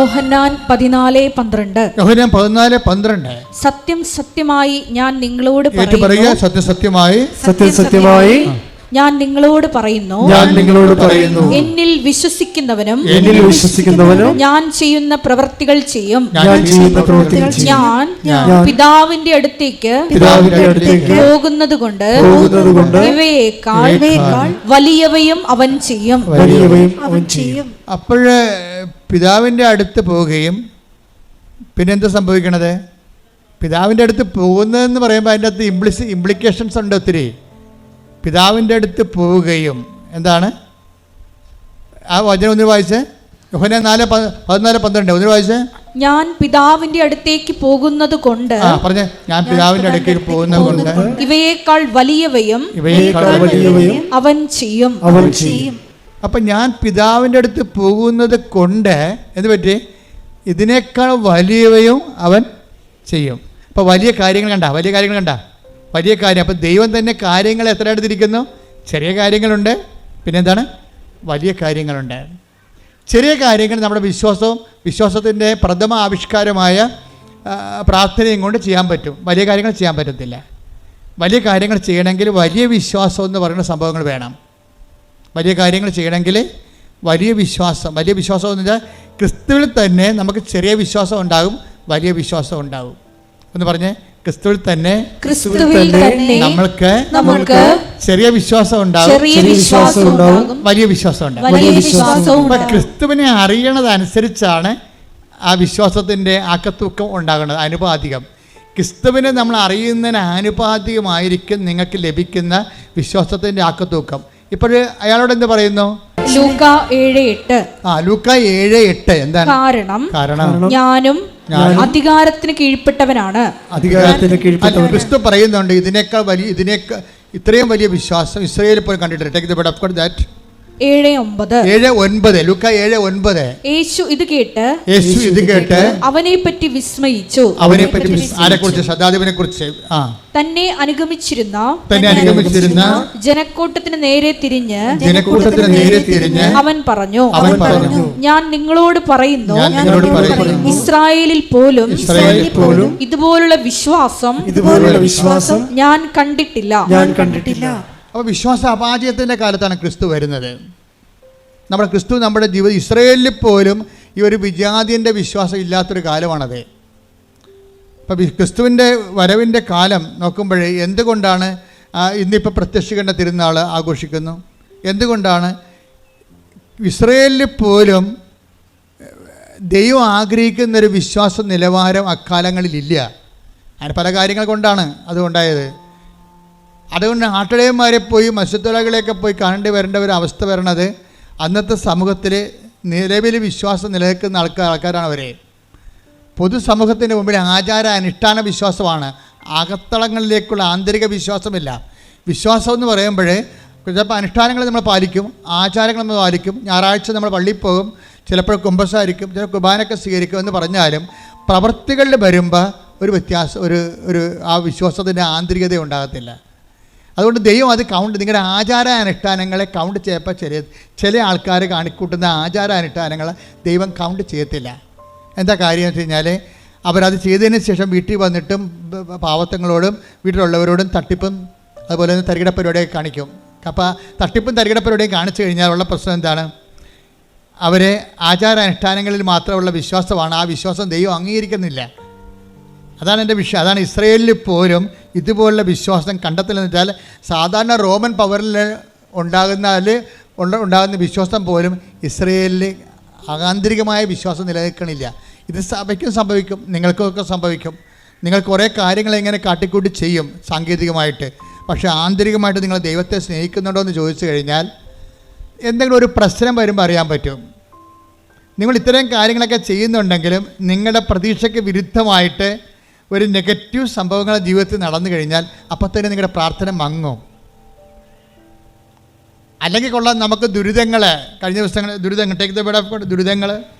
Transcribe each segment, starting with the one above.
യോഹന്നാൻ 14:12 സത്യം സത്യമായി ഞാൻ നിങ്ങളോട് പറയുന്നു, സത്യസത്യമായി ഞാൻ നിങ്ങളോട് പറയുന്നു, എന്നിൽ വിശ്വസിക്കുന്നവനും ഞാൻ ചെയ്യുന്ന പ്രവൃത്തികൾ ചെയ്യും. ഞാൻ പിതാവിന്റെ അടുത്തേക്ക് പോകുന്നത് കൊണ്ട് ഇവയേക്കാൾ വലിയവയും അവൻ ചെയ്യും. അപ്പോഴ് പിതാവിൻ്റെ അടുത്ത് പോവുകയും പിന്നെന്താ സംഭവിക്കണത്? പിതാവിൻ്റെ അടുത്ത് പോകുന്നതെന്ന് പറയുമ്പോൾ അതിൻ്റെ അകത്ത് ഇംപ്ലിക്കേഷൻസ് ഉണ്ട് ഒത്തിരി. പിതാവിൻ്റെ അടുത്ത് പോവുകയും എന്താണ് ആ വചനം ഒന്ന് വായിച്ച്? യോഹന്നാൻ 4:14 ഒന്ന് വായിച്ച്. ഞാൻ പിതാവിന്റെ അടുത്തേക്ക് പോകുന്നത് കൊണ്ട് പറഞ്ഞ ഞാൻ പിതാവിന്റെ അടുത്തേക്ക് പോകുന്നത് കൊണ്ട് ഇവയേക്കാൾ വലിയവയും അവൻ ചെയ്യും. അപ്പം ഞാൻ പിതാവിൻ്റെ അടുത്ത് പോകുന്നത് കൊണ്ട് എന്ത് പറ്റി? ഇതിനേക്കാൾ വലിയവയും അവൻ ചെയ്യും. അപ്പോൾ വലിയ കാര്യങ്ങൾ കണ്ട വലിയ കാര്യം. അപ്പം ദൈവം തന്നെ കാര്യങ്ങൾ എത്ര എടുത്തിരിക്കുന്നു? ചെറിയ കാര്യങ്ങളുണ്ട്, പിന്നെന്താണ്? വലിയ കാര്യങ്ങളുണ്ട്. ചെറിയ കാര്യങ്ങൾ നമ്മുടെ വിശ്വാസത്തിൻ്റെ പ്രഥമ ആവിഷ്കാരമായ പ്രാർത്ഥനയും കൊണ്ട് ചെയ്യാൻ പറ്റും. വലിയ കാര്യങ്ങൾ ചെയ്യാൻ പറ്റത്തില്ല. വലിയ കാര്യങ്ങൾ ചെയ്യണമെങ്കിൽ വലിയ വിശ്വാസം എന്ന് പറയുന്ന സംഭവങ്ങൾ വേണം. വലിയ കാര്യങ്ങൾ ചെയ്യണമെങ്കിൽ വലിയ വിശ്വാസം എന്ന് വെച്ചാൽ ക്രിസ്തുവിൽ തന്നെ നമുക്ക് ചെറിയ വിശ്വാസം ഉണ്ടാകും, വലിയ വിശ്വാസം ഉണ്ടാകും. എന്ന് പറഞ്ഞ് ക്രിസ്തുവിൽ തന്നെ നമ്മൾക്ക് ചെറിയ വിശ്വാസം ഉണ്ടാകും, വലിയ വിശ്വാസം ഉണ്ടാകും. ക്രിസ്തുവിനെ അറിയണതനുസരിച്ചാണ് ആ വിശ്വാസത്തിൻ്റെ ആക്കത്തൂക്കം ഉണ്ടാകുന്നത്, അനുപാതികം. ക്രിസ്തുവിനെ നമ്മൾ അറിയുന്നതിന് ആനുപാതികമായിരിക്കും നിങ്ങൾക്ക് ലഭിക്കുന്ന വിശ്വാസത്തിൻ്റെ ആക്കത്തൂക്കം. ഇപ്പോൾ അയാളോട് എന്ത് പറയുന്നു? ലൂക്കാ 7:8 എന്താണ്? കാരണം ഞാനും അധികാരത്തിന് കീഴ്പ്പെട്ടവനാണ്. ക്രിസ്തു പറയുന്നുണ്ട് ഇത്രയും വലിയ വിശ്വാസം ഇസ്രായേലിൽ പോലും കണ്ടിട്ടില്ല. Take the bed of God that 7:9 ലൂക്കാ 7:9. യേശു ഇത് കേട്ട് അവനെ പറ്റി വിസ്മയിച്ചു. ആരെക്കുറിച്ച്? ശതാധിപനെ കുറിച്ച്. തന്നെ അനുഗമിച്ചിരുന്ന ജനക്കൂട്ടത്തിന് നേരെ തിരിഞ്ഞ് അവൻ പറഞ്ഞു, ഞാൻ നിങ്ങളോട് പറയുന്നു, ഇസ്രായേലിൽ പോലും ഇതുപോലുള്ള വിശ്വാസം ഞാൻ കണ്ടിട്ടില്ല. അപ്പോൾ വിശ്വാസ അപാചയത്തിൻ്റെ കാലത്താണ് ക്രിസ്തു വരുന്നത്. നമ്മുടെ ജീവിതം ഇസ്രായേലിൽ പോലും ഈ ഒരു വിജാതിൻ്റെ വിശ്വാസം ഇല്ലാത്തൊരു കാലമാണത്. അപ്പോൾ ക്രിസ്തുവിൻ്റെ വരവിൻ്റെ കാലം നോക്കുമ്പോഴേ എന്തുകൊണ്ടാണ് ഇന്നിപ്പോൾ പ്രത്യക്ഷീകരണ തിരുനാൾ ആഘോഷിക്കുന്നു? എന്തുകൊണ്ടാണ്? ഇസ്രായേലിൽ പോലും ദൈവം ആഗ്രഹിക്കുന്നൊരു വിശ്വാസ നിലവാരം അക്കാലങ്ങളിലില്ല. അങ്ങനെ പല കാര്യങ്ങൾ കൊണ്ടാണ് അതുകൊണ്ടായത്. അതുകൊണ്ട് ആട്ടിടയന്മാരെ പോയി മത്സ്യത്തൊഴിലാളികളെയൊക്കെ പോയി കാണേണ്ടി വരേണ്ട ഒരു അവസ്ഥ വരണത് അന്നത്തെ സമൂഹത്തിൽ നിലവിൽ വിശ്വാസം നിലനിൽക്കുന്ന ആൾക്കാരാണ് അവരെ. പൊതുസമൂഹത്തിൻ്റെ മുമ്പിൽ ആചാര അനുഷ്ഠാന വിശ്വാസമാണ്, അകത്തളങ്ങളിലേക്കുള്ള ആന്തരിക വിശ്വാസമില്ല. വിശ്വാസം എന്ന് പറയുമ്പോൾ ചിലപ്പോൾ അനുഷ്ഠാനങ്ങൾ നമ്മൾ പാലിക്കും, ആചാരങ്ങൾ നമ്മൾ പാലിക്കും, ഞായറാഴ്ച നമ്മൾ പള്ളിയിൽ പോകും, ചിലപ്പോൾ കുമ്പസാരിക്കും, ചില കുർബാനയൊക്കെ സ്വീകരിക്കും എന്ന് പറഞ്ഞാലും പ്രവൃത്തികളിൽ വരുമ്പോൾ ഒരു വ്യത്യാസം ഒരു ആ വിശ്വാസത്തിൻ്റെ ആന്തരികത ഉണ്ടാകത്തില്ല. അതുകൊണ്ട് ദൈവം അത് നിങ്ങളുടെ ആചാര അനുഷ്ഠാനങ്ങളെ കൗണ്ട് ചെയ്യപ്പോൾ ചില ആൾക്കാർ കാണിക്കൂട്ടുന്ന ആചാര അനുഷ്ഠാനങ്ങൾ ദൈവം കൗണ്ട് ചെയ്യത്തില്ല. എന്താ കാര്യം എന്ന് വെച്ച് കഴിഞ്ഞാൽ അവരത് ചെയ്തതിന് ശേഷം വീട്ടിൽ വന്നിട്ടും പാവത്തങ്ങളോടും വീട്ടിലുള്ളവരോടും തട്ടിപ്പും അതുപോലെ തന്നെ തരികിട പരിപാടിയൊക്കെ കാണിക്കും. അപ്പോൾ തട്ടിപ്പും തരികിട പരിപാടിയും കാണിച്ചു കഴിഞ്ഞാൽ ഉള്ള പ്രശ്നം എന്താണ്? അവരെ ആചാര അനുഷ്ഠാനങ്ങളിൽ മാത്രമുള്ള വിശ്വാസമാണ്, ആ വിശ്വാസം ദൈവം അംഗീകരിക്കുന്നില്ല. അതാണ് എൻ്റെ വിഷയം. അതാണ് ഇസ്രായേലിൽ പോലും ഇതുപോലുള്ള വിശ്വാസം കണ്ടെത്തലെന്ന് വെച്ചാൽ സാധാരണ റോമൻ പവറിൽ ഉണ്ടാകുന്ന വിശ്വാസം പോലും ഇസ്രായേലിൽ ആന്തരികമായ വിശ്വാസം നിലനിൽക്കണില്ല. ഇത് സഭയ്ക്കും സംഭവിക്കും, നിങ്ങൾക്കൊക്കെ സംഭവിക്കും. നിങ്ങൾ കുറേ കാര്യങ്ങൾ എങ്ങനെ കാട്ടിക്കൂട്ടി ചെയ്യും സാങ്കേതികമായിട്ട്, പക്ഷേ ആന്തരികമായിട്ട് നിങ്ങൾ ദൈവത്തെ സ്നേഹിക്കുന്നുണ്ടോ എന്ന് ചോദിച്ചു കഴിഞ്ഞാൽ എന്തെങ്കിലും ഒരു പ്രശ്നം വരുമ്പോൾ അറിയാൻ പറ്റും. നിങ്ങൾ ഇത്തരം കാര്യങ്ങളൊക്കെ ചെയ്യുന്നുണ്ടെങ്കിലും നിങ്ങളുടെ പ്രതീക്ഷയ്ക്ക് വിരുദ്ധമായിട്ട് ഒരു നെഗറ്റീവ് സംഭവങ്ങൾ ജീവിതത്തിൽ നടന്നു കഴിഞ്ഞാൽ അപ്പം തന്നെ നിങ്ങളുടെ പ്രാർത്ഥന മങ്ങും. അല്ലെങ്കിൽ കൊള്ളാം നമുക്ക് ദുരിതങ്ങൾ കഴിഞ്ഞ ദിവസങ്ങൾ ദുരിതങ്ങൾ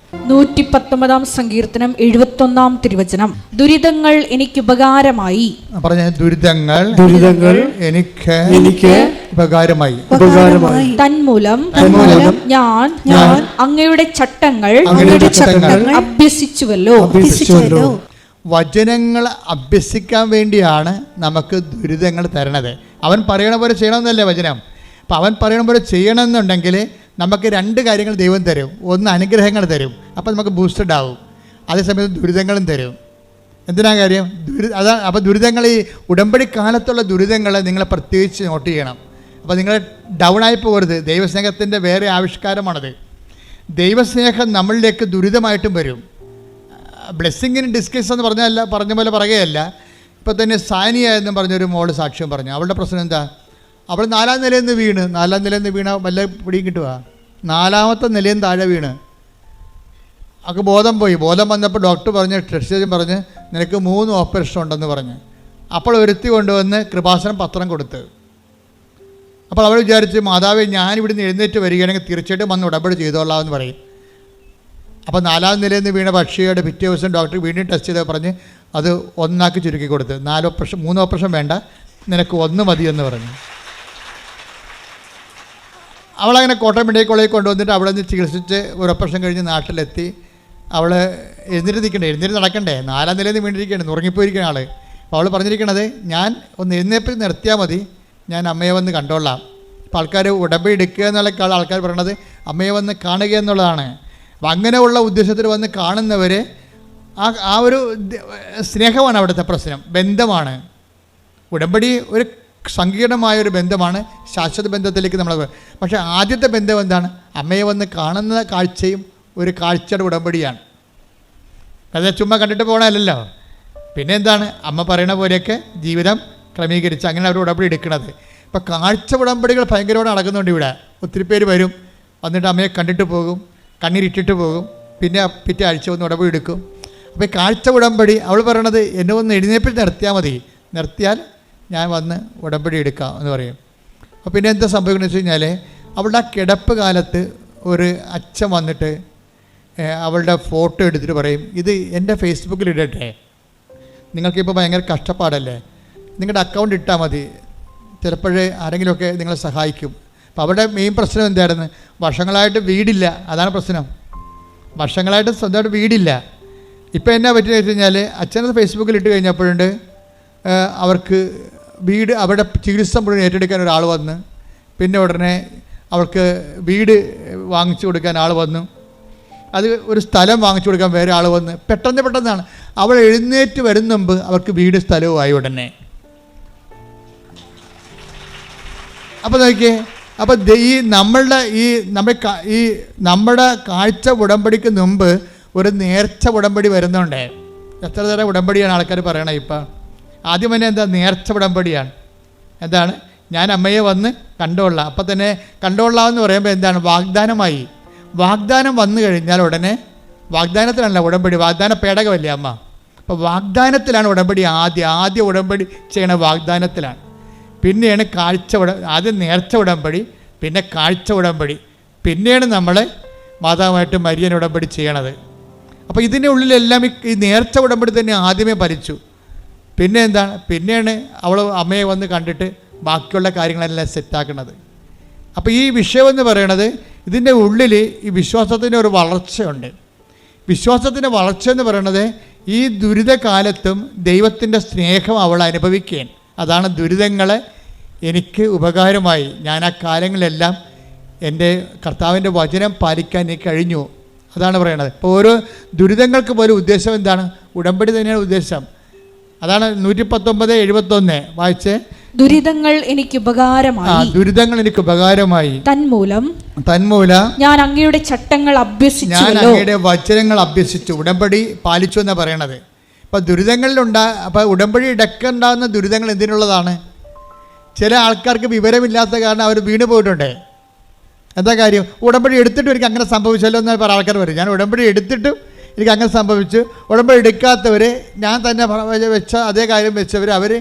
119 സങ്കീർത്തനം 71 തിരുവചനം. ദുരിതങ്ങൾ എനിക്ക് ഉപകാരമായി. പറഞ്ഞ ദുരിതങ്ങൾ എനിക്ക് ഉപകാരമായി. തന്മൂലം ഞാൻ അങ്ങയുടെ ചട്ടങ്ങൾ അഭ്യസിച്ചുവല്ലോ. വചനങ്ങൾ അഭ്യസിക്കാൻ വേണ്ടിയാണ് നമുക്ക് ദുരിതങ്ങൾ തരണത്. അവൻ പറയണ പോലെ ചെയ്യണമെന്നല്ലേ വചനം. അപ്പം അവൻ പറയണ പോലെ ചെയ്യണമെന്നുണ്ടെങ്കിൽ നമുക്ക് രണ്ട് കാര്യങ്ങൾ ദൈവം തരും. ഒന്ന് അനുഗ്രഹങ്ങൾ തരും, അപ്പോൾ നമുക്ക് ബൂസ്റ്റഡ് ആവും. അതേസമയത്ത് ദുരിതങ്ങളും തരും. എന്തിനാ കാര്യം? അതാണ്. അപ്പോൾ ദുരിതങ്ങൾ, ഈ ഉടമ്പടി കാലത്തുള്ള ദുരിതങ്ങൾ നിങ്ങൾ പ്രത്യേകിച്ച് നോട്ട് ചെയ്യണം. അപ്പോൾ നിങ്ങൾ ഡൗൺ ആയി പോകരുത്. ദൈവസ്നേഹത്തിൻ്റെ വേറെ ആവിഷ്കാരമാണത്. ദൈവസ്നേഹം നമ്മളിലേക്ക് ദുരിതമായിട്ടും വരും. ബ്ലെസ്സിങ്ങിന് ഡിസ്കസ് എന്ന് പറഞ്ഞ പോലെ പറയുകയല്ല. ഇപ്പോൾ തന്നെ സാനിയ എന്ന് പറഞ്ഞൊരു മോള് സാക്ഷ്യം പറഞ്ഞു. അവളുടെ പ്രശ്നം എന്താ? അവൾ 4ാം നിലയിൽ നിന്ന് വീണ വല്ല പിടിയും കിട്ടുക. 4ാമത്തെ നിലയിൽ നിന്ന് താഴെ വീണ് അവൾക്ക് ബോധം പോയി. ബോധം വന്നപ്പോൾ ഡോക്ടർ പറഞ്ഞ്, ടെസ്റ്റ് പറഞ്ഞ്, നിനക്ക് 3 ഓപ്പറേഷൻ ഉണ്ടെന്ന് പറഞ്ഞ്. അപ്പോൾ ഒരുത്തി കൊണ്ടുവന്ന് കൃപാസനം പത്രം കൊടുത്ത്. അപ്പോൾ അവൾ വിചാരിച്ച്, മാതാവേ, ഞാനിവിടുന്ന് എഴുന്നേറ്റ് വരികയാണെങ്കിൽ തീർച്ചയായിട്ടും വന്ന് ഉടമ്പടി ചെയ്തോളാം എന്ന് പറയും. അപ്പോൾ 4ാം നിലയിൽ നിന്ന് വീണ പക്ഷിയുടെ പിറ്റേ ദിവസം ഡോക്ടർ വീണ്ടും ടെസ്റ്റ് ചെയ്ത് പറഞ്ഞ് അത് 1 ചുരുക്കി കൊടുത്ത്. 3 ഓപ്പറേഷൻ വേണ്ട, നിനക്ക് 1 മതിയെന്ന് പറഞ്ഞു. അവളങ്ങനെ കോട്ടയം മെഡിക്കൽ കോളേജിൽ കൊണ്ടുവന്നിട്ട് അവിടെ നിന്ന് ചികിത്സിച്ച് ഒരു ഓപ്പറേഷൻ കഴിഞ്ഞ് നാട്ടിലെത്തി. അവൾ എഴുന്നേറ്റ് നടക്കണ്ടേ, 4ാം നിലയിൽ നിന്ന് വീണ്ടിരിക്കുകയാണ്, ഉറങ്ങിപ്പോയിരിക്കുന്ന ആൾ. അപ്പോൾ അവൾ പറഞ്ഞിരിക്കണത്, ഞാൻ ഒന്ന് എഴുന്നേപ്പിൽ നിർത്തിയാൽ മതി, ഞാൻ അമ്മയെ വന്ന് കണ്ടോളാം. അപ്പോൾ ആൾക്കാർ ഉടമ്പടി എടുക്കുക എന്നുള്ള ആൾക്കാർ പറയണത് അമ്മയെ വന്ന് കാണുക എന്നുള്ളതാണ്. അപ്പം അങ്ങനെയുള്ള ഉദ്ദേശത്തിൽ വന്ന് കാണുന്നവർ ആ ഒരു സ്നേഹമാണ് അവിടുത്തെ പ്രശ്നം, ബന്ധമാണ്. ഉടമ്പടി ഒരു സങ്കീർണമായൊരു ബന്ധമാണ്, ശാശ്വത ബന്ധത്തിലേക്ക് നമ്മൾ. പക്ഷേ ആദ്യത്തെ ബന്ധം എന്താണ്? അമ്മയെ വന്ന് കാണുന്ന കാഴ്ചയും ഒരു കാഴ്ചയുടെ ഉടമ്പടിയാണ്. അത് ചുമ്മാ കണ്ടിട്ട് പോകണമല്ലോ. പിന്നെ എന്താണ്? അമ്മ പറയണ പോലെയൊക്കെ ജീവിതം ക്രമീകരിച്ച് അങ്ങനെ അവർ ഉടമ്പടി എടുക്കുന്നത്. ഇപ്പോൾ കാഴ്ച ഉടമ്പടികൾ ഭയങ്കരമായി നടക്കുന്നുണ്ട് ഇവിടെ. ഒത്തിരി പേര് വരും, വന്നിട്ട് അമ്മയെ കണ്ടിട്ട് പോകും, കണ്ണീരിട്ടിട്ട് പോകും, പിന്നെ പിറ്റേ ആഴ്ച വന്ന് ഉടമ്പടി എടുക്കും. അപ്പോൾ ഈ കാഴ്ച ഉടമ്പടി അവൾ പറയണത്, എന്നെ ഒന്ന് എഴുന്നേപ്പിൽ നിർത്തിയാൽ മതി, നിർത്തിയാൽ ഞാൻ വന്ന് ഉടമ്പടി എടുക്കാം എന്ന് പറയും. അപ്പോൾ പിന്നെ എന്താ സംഭവിക്കുന്നത് വെച്ച് കഴിഞ്ഞാൽ, അവളുടെ ആ കിടപ്പ് കാലത്ത് ഒരു അച്ഛൻ വന്നിട്ട് അവളുടെ ഫോട്ടോ എടുത്തിട്ട് പറയും, ഇത് എൻ്റെ ഫേസ്ബുക്കിൽ ഇടട്ടെ, നിങ്ങൾക്കിപ്പോൾ ഭയങ്കര കഷ്ടപ്പാടല്ലേ, നിങ്ങളുടെ അക്കൗണ്ട് ഇട്ടാൽ മതി, ചിലപ്പോഴേ ആരെങ്കിലുമൊക്കെ നിങ്ങളെ സഹായിക്കും. അപ്പോൾ അവരുടെ മെയിൻ പ്രശ്നം എന്തായിരുന്നു? വർഷങ്ങളായിട്ട് വീടില്ല, അതാണ് പ്രശ്നം. വർഷങ്ങളായിട്ട് സ്വന്തമായിട്ട് വീടില്ല. ഇപ്പോൾ എന്നാ പറ്റിയെന്ന് വെച്ച് കഴിഞ്ഞാൽ, അച്ഛനത് ഫേസ്ബുക്കിൽ ഇട്ട് കഴിഞ്ഞപ്പോഴുണ്ട് അവർക്ക് വീട്, അവരുടെ ചികിത്സ മുഴുവൻ ഏറ്റെടുക്കാൻ ഒരാൾ വന്ന്, പിന്നെ ഉടനെ അവർക്ക് വീട് വാങ്ങിച്ചു കൊടുക്കാൻ ആൾ വന്നു, അത് ഒരു സ്ഥലം വാങ്ങിച്ചു കൊടുക്കാൻ വേറെ ആൾ വന്ന്. പെട്ടെന്നാണ് അവൾ എഴുന്നേറ്റ് വരുന്ന മുമ്പ് അവർക്ക് വീട് സ്ഥലവുമായി ഉടനെ. അപ്പോൾ നോക്കിയേ, അപ്പോൾ നമ്മുടെ കാഴ്ച ഉടമ്പടിക്ക് മുമ്പ് ഒരു നേർച്ച ഉടമ്പടി വരുന്നുണ്ട്. എത്ര തരം ഉടമ്പടിയാണ് ആൾക്കാർ പറയണത് ഇപ്പം? ആദ്യം തന്നെ എന്താ? നേർച്ച ഉടമ്പടിയാണ്. എന്താണ്? ഞാൻ അമ്മയെ വന്ന് കണ്ടോളാം. അപ്പം തന്നെ കണ്ടോളാം എന്ന് പറയുമ്പോൾ എന്താണ്? വാഗ്ദാനമായി. വാഗ്ദാനം വന്നു കഴിഞ്ഞാൽ ഉടനെ, വാഗ്ദാനത്തിലല്ല ഉടമ്പടി, വാഗ്ദാന പേടകമല്ലേ അമ്മ. അപ്പോൾ വാഗ്ദാനത്തിലാണ് ഉടമ്പടി. ആദ്യ ഉടമ്പടി ചെയ്യണ വാഗ്ദാനത്തിലാണ്. പിന്നെയാണ് ആദ്യം നേർച്ച ഉടമ്പടി, പിന്നെ കാഴ്ച ഉടമ്പടി, പിന്നെയാണ് നമ്മൾ മാതാവുമായിട്ട് മരിയൻ ഉടമ്പടി ചെയ്യണത്. അപ്പോൾ ഇതിൻ്റെ ഉള്ളിലെല്ലാം ഈ നേർച്ച ഉടമ്പടി തന്നെ ആദ്യമേ ഭരിച്ചു. പിന്നെ എന്താണ്? പിന്നെയാണ് അവൾ അമ്മയെ വന്ന് കണ്ടിട്ട് ബാക്കിയുള്ള കാര്യങ്ങളെല്ലാം സെറ്റാക്കുന്നത്. അപ്പോൾ ഈ വിഷയമെന്ന് പറയണത്, ഇതിൻ്റെ ഉള്ളിൽ ഈ വിശ്വാസത്തിൻ്റെ ഒരു വളർച്ചയുണ്ട്. വിശ്വാസത്തിൻ്റെ വളർച്ച എന്ന് പറയണത് ഈ ദുരിതകാലത്തും ദൈവത്തിൻ്റെ സ്നേഹം അവൾ അനുഭവിക്കുകയാണ്. അതാണ് ദുരിതങ്ങളെ എനിക്ക് ഉപകാരമായി. ഞാൻ ആ കാലങ്ങളിലെല്ലാം എൻ്റെ കർത്താവിൻ്റെ വചനം പാലിക്കാൻ എനിക്ക് കഴിഞ്ഞു. അതാണ് പറയണത്. ഇപ്പോൾ ഓരോ ദുരിതങ്ങൾക്ക് പോലും ഉദ്ദേശം എന്താണ്? ഉടമ്പടി തന്നെയാണ് ഉദ്ദേശം. അതാണ് 119:71 വായിച്ചേ. ദുരിതങ്ങൾ എനിക്ക് ഉപകാരമായി. ദുരിതങ്ങൾ എനിക്ക് ഉപകാരമായി. തന്മൂലം ഞാൻ അങ്ങയുടെ ചട്ടങ്ങൾ അഭ്യസിച്ചു, ഞാൻ അങ്ങയുടെ വചനങ്ങൾ അഭ്യസിച്ചു, ഉടമ്പടി പാലിച്ചു എന്നാണ് പറയണത്. അപ്പം അപ്പം ഉടമ്പടി ഇടക്കുണ്ടാകുന്ന ദുരിതങ്ങൾ എന്തിനുള്ളതാണ്? ചില ആൾക്കാർക്ക് വിവരമില്ലാത്ത കാരണം അവർ വീണ് പോയിട്ടുണ്ട്. എന്താ കാര്യം? ഉടമ്പടി എടുത്തിട്ടും എനിക്ക് അങ്ങനെ സംഭവിച്ചല്ലോ എന്ന് പറഞ്ഞ ആൾക്കാർ വരും. ഞാൻ ഉടമ്പടി എടുത്തിട്ടും എനിക്ക് അങ്ങനെ സംഭവിച്ചു. ഉടമ്പടി എടുക്കാത്തവർ, ഞാൻ തന്നെ വെച്ച അതേ കാര്യം വെച്ചവർ, അവർ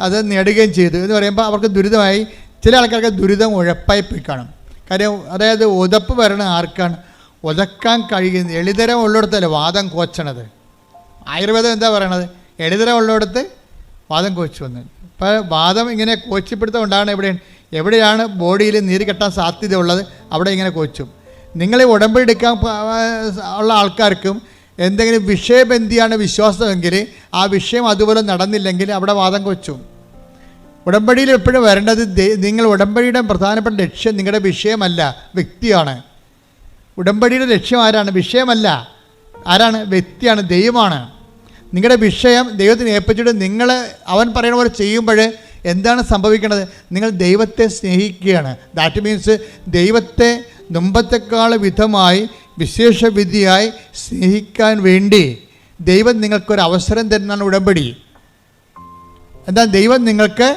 അത് നേടുകയും ചെയ്തു എന്ന് പറയുമ്പോൾ അവർക്ക് ദുരിതമായി. ചില ആൾക്കാർക്ക് ദുരിതം ഉഴപ്പായി പോയി കാണും. കാര്യം അതായത് ഉതപ്പ് വരണ ആർക്കാണ്? ഉതക്കാൻ കഴിയുന്നത്. എളിതരം ഉള്ളിടത്തല്ലേ വാദം കോച്ചണത്. ആയുർവേദം എന്താ പറയണത്? എളിതരം ഉള്ളിടത്ത് വാദം കോച്ചു വന്നത്. ഇപ്പോൾ വാദം ഇങ്ങനെ കോച്ചിപ്പിടുത്തം ഉണ്ടാകണം എവിടെയാണ്? എവിടെയാണ് ബോഡിയിൽ നീര് കെട്ടാൻ സാധ്യതയുള്ളത് അവിടെ ഇങ്ങനെ കൊച്ചും. നിങ്ങളെ ഉടമ്പടി എടുക്കാൻ ഉള്ള ആൾക്കാർക്കും എന്തെങ്കിലും വിഷയബന്ധിയാണ് വിശ്വാസമെങ്കിൽ ആ വിഷയം അതുപോലെ നടന്നില്ലെങ്കിൽ അവിടെ വാദം കൊച്ചും. ഉടമ്പടിയിൽ എപ്പോഴും വരേണ്ടത് നിങ്ങൾ ഉടമ്പടിയുടെ പ്രധാനപ്പെട്ട ലക്ഷ്യം നിങ്ങളുടെ വിഷയമല്ല, വ്യക്തിയാണ്. ഉടമ്പടിയുടെ ലക്ഷ്യം ആരാണ്? വിഷയമല്ല. ആരാണ്? വ്യക്തിയാണ്, ദൈവമാണ്. നിങ്ങളുടെ വിഷയം ദൈവത്തിന് ഏൽപ്പിച്ചിട്ട് നിങ്ങൾ അവൻ പറയുന്ന പോലെ ചെയ്യുമ്പോൾ എന്താണ് സംഭവിക്കുന്നത്? നിങ്ങൾ ദൈവത്തെ സ്നേഹിക്കുകയാണ്. ദാറ്റ് മീൻസ് ദൈവത്തെ മുമ്പത്തെക്കാൾ വിധമായി വിശേഷവിധിയായി സ്നേഹിക്കാൻ വേണ്ടി ദൈവം നിങ്ങൾക്കൊരു അവസരം തരുന്നതാണ് ഉടമ്പടി. എന്താ? ദൈവം നിങ്ങൾക്ക്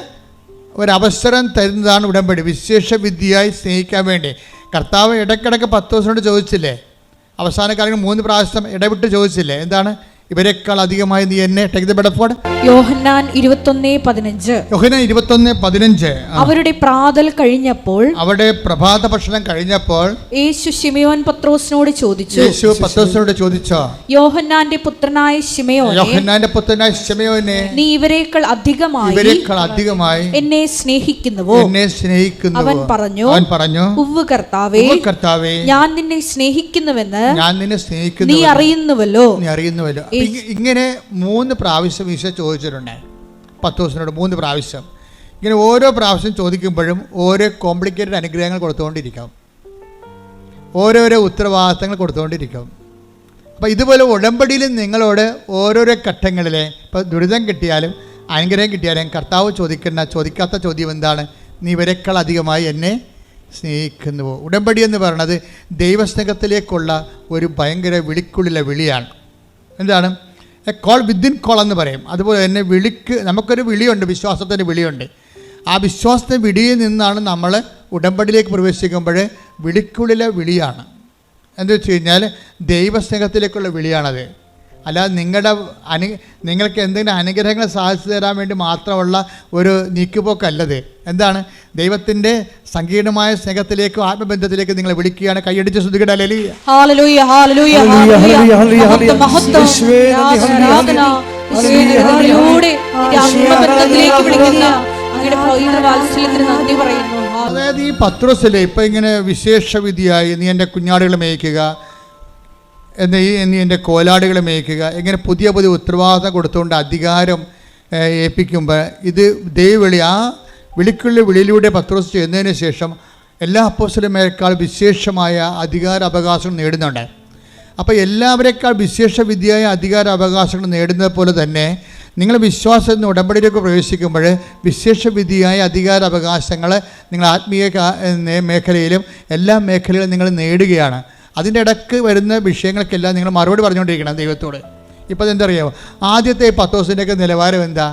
ഒരവസരം തരുന്നതാണ് ഉടമ്പടി, വിശേഷവിധിയായി സ്നേഹിക്കാൻ വേണ്ടി. കർത്താവ് ഇടയ്ക്കിടയ്ക്ക് 10 ദിവസം കൊണ്ട് ചോദിച്ചില്ലേ? അവസാന കാലങ്ങളിൽ 3 പ്രാവശ്യം ഇടവിട്ട് ചോദിച്ചില്ലേ? എന്താണ്? ഇവരെക്കാൾ അധികമായി നീ എന്നെ. Take the Bedford. യോഹന്നാൻ 21:15. അവരുടെ പ്രാതൽ കഴിഞ്ഞപ്പോൾ, അവരുടെ പ്രഭാത ഭക്ഷണം കഴിഞ്ഞപ്പോൾ യേശു ശിമയോൻ പത്രോസിനോട് ചോദിച്ചു. യേശു പത്രോസിനോട് ചോദിച്ചോ? യോഹന്നാന്റെ പുത്രനായ ശിമയോനെ, നീ ഇവരെക്കാൾ അധികമായി എന്നെ സ്നേഹിക്കുന്നുവോ? അവൻ പറഞ്ഞു, ഉവ്വ് കർത്താവേ, ഞാൻ നിന്നെ സ്നേഹിക്കുന്നുവെന്ന് നീ അറിയുന്നുവല്ലോ. ഇങ്ങനെ 3 പ്രാവശ്യം ഈശോ ചോദിച്ചിട്ടുണ്ട് പത്രോസിനോട്. 3 പ്രാവശ്യം ഇങ്ങനെ ഓരോ പ്രാവശ്യം ചോദിക്കുമ്പോഴും ഓരോ കോംപ്ലിക്കേറ്റഡ് അനുഗ്രഹങ്ങൾ കൊടുത്തുകൊണ്ടിരിക്കും, ഓരോരോ ഉത്തരവാദിത്തങ്ങൾ കൊടുത്തുകൊണ്ടിരിക്കും. അപ്പോൾ ഇതുപോലെ ഉടമ്പടിയിൽ നിങ്ങളോട് ഓരോരോ ഘട്ടങ്ങളിലെ ഇപ്പോൾ ദുരിതം കിട്ടിയാലും അനുഗ്രഹം കിട്ടിയാലും കർത്താവ് ചോദിക്കാത്ത ചോദ്യം എന്താണ്? നീ ഇവരെക്കാൾ അധികമായി എന്നെ സ്നേഹിക്കുന്നുവോ? ഉടമ്പടി എന്ന് പറയുന്നത് ദൈവസ്നേഹത്തിലേക്കുള്ള ഒരു ഭയങ്കര വിളിക്കുള്ളിലെ വിളിയാണ്. എന്താണ്? കോൾ വിത്തിൻ കോൾ എന്ന് പറയും. അതുപോലെ തന്നെ നമുക്കൊരു വിളിയുണ്ട്, വിശ്വാസത്തിൻ്റെ വിളിയുണ്ട്. ആ വിശ്വാസത്തിൻ്റെ വിളിയിൽ നിന്നാണ് നമ്മൾ ഉടമ്പടിയിലേക്ക് പ്രവേശിക്കുമ്പോൾ വിളിക്കുള്ളിലെ വിളിയാണ്. എന്താ വെച്ച് കഴിഞ്ഞാൽ ദൈവസ്നേഹത്തിലേക്കുള്ള വിളിയാണത്. അല്ലാതെ നിങ്ങൾക്ക് എന്തെങ്കിലും അനുഗ്രഹങ്ങൾ സാധിച്ചു തരാൻ വേണ്ടി മാത്രമുള്ള ഒരു നീക്കുപോക്കല്ലത്. എന്താണ്? ദൈവത്തിൻ്റെ സങ്കീർണമായ സ്നേഹത്തിലേക്കും ആത്മബന്ധത്തിലേക്ക് നിങ്ങളെ വിളിക്കുകയാണ്. കൈയടിച്ച് ശ്രദ്ധിക്കട്ടെ. അതായത് ഈ പത്രോസിലെ ഇപ്പം ഇങ്ങനെ വിശേഷവിധിയായി നീ എൻ്റെ കുഞ്ഞാടുകൾ മേയ്ക്കുക, നീ എൻ്റെ കോലാടുകളെ മേയ്ക്കുക, ഇങ്ങനെ പുതിയ ഉത്തരവാദിത്തം കൊടുത്തുകൊണ്ട് അധികാരം ഏൽപ്പിക്കുമ്പോൾ ഇത് ദൈവവിളി. ആ വിളിക്കുള്ള വിളിയിലൂടെ പത്രോസ് ചെയ്യുന്നതിന് ശേഷം എല്ലാ അപ്പോസ്തലന്മാരെക്കാൾ വിശേഷമായ അധികാര അവകാശങ്ങൾ നേടുന്നുണ്ട്. അപ്പോൾ എല്ലാവരെക്കാൾ വിശേഷവിധിയായ അധികാര അവകാശങ്ങൾ നേടുന്നത് പോലെ തന്നെ നിങ്ങൾ വിശ്വാസത്തിന് ഉടമ്പടിയിലേക്ക് പ്രവേശിക്കുമ്പോൾ വിശേഷവിധിയായ അധികാര അവകാശങ്ങൾ നിങ്ങൾ ആത്മീയ മേഖലയിലും എല്ലാ മേഖലയിലും നിങ്ങൾ നേടുകയാണ്. അതിൻ്റെ ഇടയ്ക്ക് വരുന്ന വിഷയങ്ങൾക്കെല്ലാം നിങ്ങൾ മറുപടി പറഞ്ഞുകൊണ്ടിരിക്കണം ദൈവത്തോട്. ഇപ്പോൾ അതെന്തറിയാമോ? ആദ്യത്തെ പത്രോസിൻ്റെയൊക്കെ നിലവാരം എന്താ?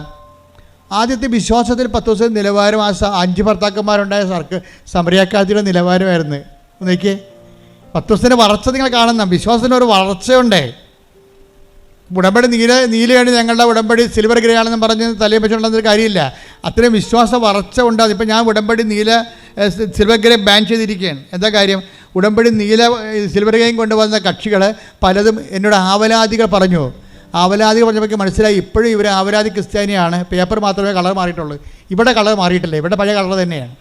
ആദ്യത്തെ വിശ്വാസത്തിൽ പത്രോസിൻ്റെ നിലവാരം ആ 5 ഭർത്താക്കന്മാരുണ്ടായ സമറിയാക്കാരുടെ നിലവാരമായിരുന്നു. നോക്കിയേ, പത്രോസിൻ്റെ വളർച്ച നിങ്ങൾ കാണുന്ന വിശ്വാസത്തിനൊരു വളർച്ചയുണ്ടേ. ഉടമ്പടി നീലയാണ് ഞങ്ങളുടെ ഉടമ്പടി സിൽവർ ഗ്രേ ആണെന്ന് പറഞ്ഞ് തലയിൽ വെച്ചുകൊണ്ടെന്നൊരു കാര്യമില്ല. അത്രയും വിശ്വാസ വളർച്ച ഉണ്ട്. അതിപ്പോൾ ഞാൻ ഉടമ്പടി സിൽവർ ഗ്രേ ബാൻ ചെയ്തിരിക്കുകയാണ്. എന്താ കാര്യം? ഉടമ്പടി സിൽവർ ഗ്രേയും കൊണ്ടുവന്ന കക്ഷികൾ പലതും എന്നോട് ആവലാദികൾ പറഞ്ഞു. ആവലാദികൾ പറഞ്ഞപ്പോൾ മനസ്സിലായി ഇപ്പോഴും ഇവർ ആവലാദി ക്രിസ്ത്യാനിയാണ്. പേപ്പർ മാത്രമേ കളർ മാറിയിട്ടുള്ളൂ. ഇവിടെ കളർ മാറിയിട്ടില്ല, ഇവിടെ പഴയ കളർ തന്നെയാണ്.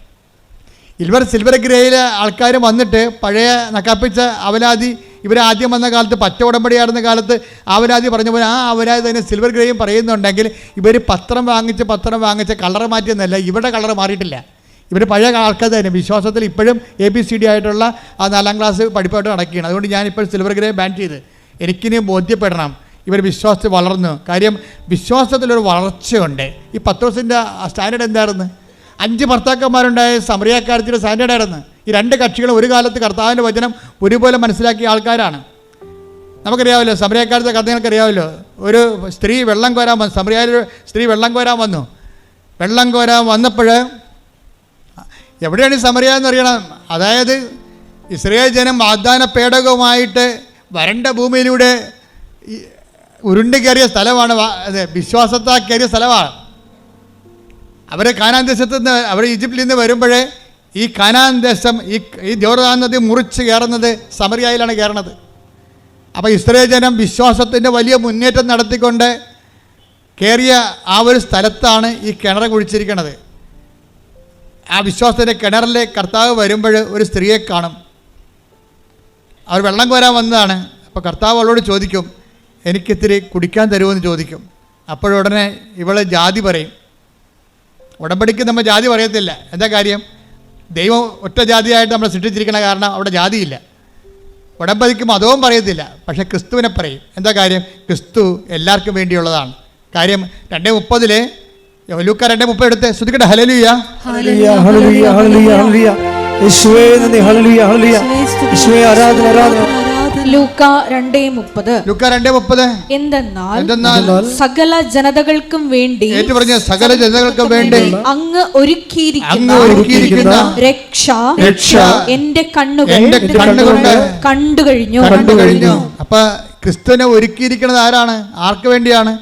സിൽവർ ഗ്രേയിലെ ആൾക്കാർ വന്നിട്ട് പഴയ നക്കാപ്പിച്ച അവലാദി ഇവർ ആദ്യം വന്ന കാലത്ത് പച്ച ഉടമ്പടിയായിരുന്ന കാലത്ത് അവലാദി പറഞ്ഞ പോലെ ആ അവലാദി തന്നെ സിൽവർ ഗ്രേയും പറയുന്നുണ്ടെങ്കിൽ ഇവർ പത്രം വാങ്ങിച്ച് കളർ മാറ്റിയെന്നല്ല, ഇവിടെ കളർ മാറിയിട്ടില്ല. ഇവർ പഴയ ആൾക്കാർ തന്നെ വിശ്വാസത്തിൽ ഇപ്പോഴും ABCD ആയിട്ടുള്ള ആ 4ാം ക്ലാസ് പഠിപ്പായിട്ട് നടക്കുകയാണ്. അതുകൊണ്ട് ഞാനിപ്പോൾ സിൽവർ ഗ്രേ ബാൻ ചെയ്ത് എനിക്കിനി ബോധ്യപ്പെടണം ഇവർ വിശ്വാസത്തിൽ വളർന്നു. കാര്യം വിശ്വാസത്തിലൊരു വളർച്ചയുണ്ട്. ഈ പത്രോസിൻ്റെ സ്റ്റാൻഡേർഡ് എന്തായിരുന്നു? 5 ഭർത്താക്കന്മാരുണ്ടായ സമറിയാക്കാരത്തിൻ്റെ സ്റ്റാൻഡേർഡായിരുന്നു. ഈ 2 കക്ഷികളും ഒരു കാലത്ത് കർത്താവിൻ്റെ വചനം ഒരുപോലെ മനസ്സിലാക്കിയ ആൾക്കാരാണ്. നമുക്കറിയാമല്ലോ സമറിയാക്കാരത്തെ കഥ നിങ്ങൾക്കറിയാമല്ലോ. ഒരു സ്ത്രീ വെള്ളം കോരാൻ വന്നു. സമറിയായിലൊരു സ്ത്രീ വെള്ളം കോരാൻ വന്നപ്പോൾ എവിടെയാണ് ഈ സമറിയ എന്നറിയണം. അതായത് ഇസ്രായേൽ ജനം വാഗ്ദാന പേടകവുമായിട്ട് വരണ്ട ഭൂമിയിലൂടെ ഉരുണ്ട് കയറിയ സ്ഥലമാണ്. വിശ്വാസത്താൽ കയറിയ സ്ഥലമാണ്. അവർ കാനാൻ ദേശത്ത് നിന്ന് അവർ ഈജിപ്തിൽ നിന്ന് വരുമ്പോഴേ ഈ കാനാൻ ദേശം ഈ ജോർദാൻ നദി മുറിച്ച് കയറുന്നത് സമറിയയിലാണ് കയറുന്നത്. അപ്പോൾ ഇസ്രായേൽ ജനം വിശ്വാസത്തിൻ്റെ വലിയ മുന്നേറ്റം നടത്തിക്കൊണ്ട് കയറിയ ആ ഒരു സ്ഥലത്താണ് ഈ കിണർ കുഴിച്ചിരിക്കുന്നത്. ആ വിശ്വാസത്തിൻ്റെ കിണറിലെ കർത്താവ് വരുമ്പോൾ ഒരു സ്ത്രീയെ കാണും. അവർ വെള്ളം കോരാൻ വന്നതാണ്. അപ്പോൾ കർത്താവ് അവളോട് ചോദിക്കും, എനിക്കിത്തിരി കുടിക്കാൻ തരുമെന്ന് ചോദിക്കും. അപ്പോഴുടനെ ഇവൾ ജാതി പറയും. ഉടമ്പടിക്ക് നമ്മൾ ജാതി പറയത്തില്ല. എന്താ കാര്യം? ദൈവം ഒറ്റ ജാതിയായിട്ട് നമ്മൾ സൃഷ്ടിച്ചിരിക്കണ കാരണം അവിടെ ജാതിയില്ല. ഉടമ്പടിക്ക് മതവും പറയത്തില്ല, പക്ഷേ ക്രിസ്തുവിനെ പറയും. എന്താ കാര്യം? ക്രിസ്തു എല്ലാവർക്കും വേണ്ടിയുള്ളതാണ്. കാര്യം 2:30 ലൂക്ക 2:30 എടുത്ത് ശ്രദ്ധിക്കട്ടെ. ഹല്ലേലൂയ ഹല്ലേലൂയ ഹല്ലേലൂയ ഹല്ലേലൂയ ഹല്ലേലൂയ യേശുവേ നന്ദി. ഹല്ലേലൂയ ഹല്ലേലൂയ യേശുവേ ആരാധന ആരാധന. ലൂക്ക 2:30 എന്തെന്നാൽ സകല ജനതകൾക്കും വേണ്ടി, പറഞ്ഞ സകല ജനതകൾക്കും വേണ്ടി അങ്ങ് ഒരുക്കിയിരിക്കുന്ന രക്ഷ എന്റെ കണ്ണുകൾ കണ്ടു കഴിഞ്ഞു. അപ്പൊ ക്രിസ്തുവിനെ ഒരുക്കിയിരിക്കുന്നത് ആരാണ്? ആർക്ക് വേണ്ടിയാണ്?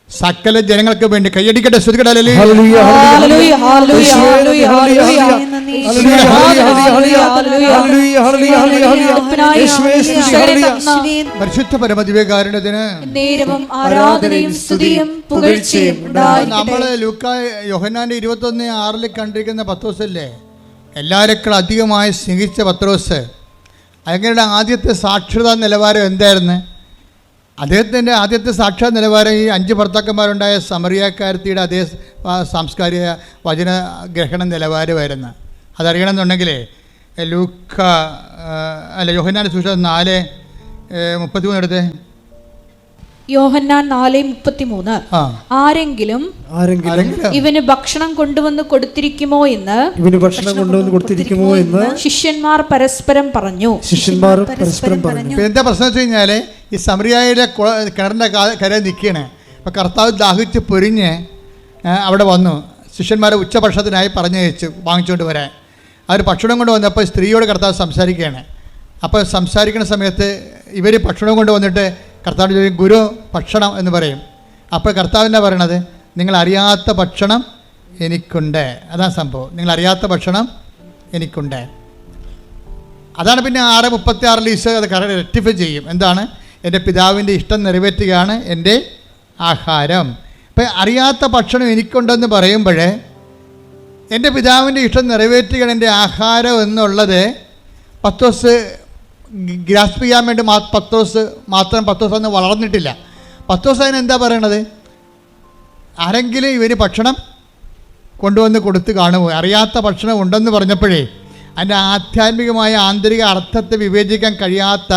സകല ജനങ്ങൾക്ക് വേണ്ടി. കൈയടിക്കട്ടെ, ശ്രദ്ധിക്കട്ടെ. പരിശുദ്ധ പരമദിവ്യകാരുണ്യത്തിന് ആരാധനയും സ്തുതിയും പുകഴ്ചയും. നമ്മള് ലൂക്ക യോഹന്നാന്റെ 21:6 കണ്ടിരിക്കുന്ന പത്രോസല്ലേ, എല്ലാവരെക്കാൾ അധികമായി സ്നേഹിച്ച പത്രോസ്. അങ്ങയുടെ ആദ്യത്തെ സാക്ഷരതാ നിലവാരം എന്തായിരുന്നു? അദ്ദേഹത്തിൻ്റെ ആദ്യത്തെ സാക്ഷാത് നിലവാരം ഈ 5 ഭർത്താക്കന്മാരുണ്ടായ സമറിയാക്കാരത്തിയുടെ അതേ സാംസ്കാരിക വചന ഗ്രഹണ നിലവാരമായിരുന്നു. അതറിയണമെന്നുണ്ടെങ്കിൽ ലൂക്ക യോഹന്നാന്റെ സുവിശേഷം 4:33 എടുത്തേ. യോഹന്നാൻ 4:33 ആരെങ്കിലും ഇവന് ഭക്ഷണം കൊണ്ടുവന്ന് കൊടുത്തിരിക്കുമോ എന്ന് ശിഷ്യന്മാർ പരസ്പരം പറഞ്ഞു. എന്താ പ്രശ്നം വെച്ച് കഴിഞ്ഞാൽ ഈ സമറിയായുടെ കിണറിൻ്റെ കര നിൽക്കുകയാണ്. അപ്പം കർത്താവ് ദാഹിച്ച് പൊരിഞ്ഞ് അവിടെ വന്നു. ശിഷ്യന്മാരെ ഉച്ചഭക്ഷണത്തിനായി പറഞ്ഞയച്ചു വാങ്ങിച്ചുകൊണ്ട് വരാൻ. അവർ ഭക്ഷണം കൊണ്ട് വന്നപ്പോൾ സ്ത്രീയോട് കർത്താവ് സംസാരിക്കുകയാണ്. അപ്പോൾ സംസാരിക്കുന്ന സമയത്ത് ഇവർ ഭക്ഷണം കൊണ്ട് വന്നിട്ട് കർത്താവിൻ്റെ ചോദിക്കും, ഗുരു ഭക്ഷണം എന്ന് പറയും. അപ്പോൾ കർത്താവ് എന്നാ പറയണത്? നിങ്ങൾ അറിയാത്ത ഭക്ഷണം എനിക്കുണ്ട്. അതാണ് സംഭവം. നിങ്ങൾ അറിയാത്ത ഭക്ഷണം എനിക്കുണ്ട്. അതാണ് പിന്നെ 6:36 ഈശോ അത് റെക്ടിഫൈ ചെയ്യും. എന്താണ്? എൻ്റെ പിതാവിൻ്റെ ഇഷ്ടം നിറവേറ്റുകയാണ് എൻ്റെ ആഹാരം. ഇപ്പം അറിയാത്ത ഭക്ഷണം എനിക്കുണ്ടെന്ന് പറയുമ്പോൾ എൻ്റെ പിതാവിൻ്റെ ഇഷ്ടം നിറവേറ്റുകയാണ് എൻ്റെ ആഹാരം എന്നുള്ളത് പത്രോസ് ഗ്രാസ്പ് ചെയ്യാൻ വേണ്ടി പത്രോസ് അന്ന് വളർന്നിട്ടില്ല. പത്രോസ് അതിന് എന്താ പറയണത്? ആരെങ്കിലും ഇവന് ഭക്ഷണം കൊണ്ടുവന്ന് കൊടുത്ത് കാണുമോ? അറിയാത്ത ഭക്ഷണം ഉണ്ടെന്ന് പറഞ്ഞപ്പോഴേ അതിൻ്റെ ആധ്യാത്മികമായ ആന്തരിക അർത്ഥത്തെ വിവേചിക്കാൻ കഴിയാത്ത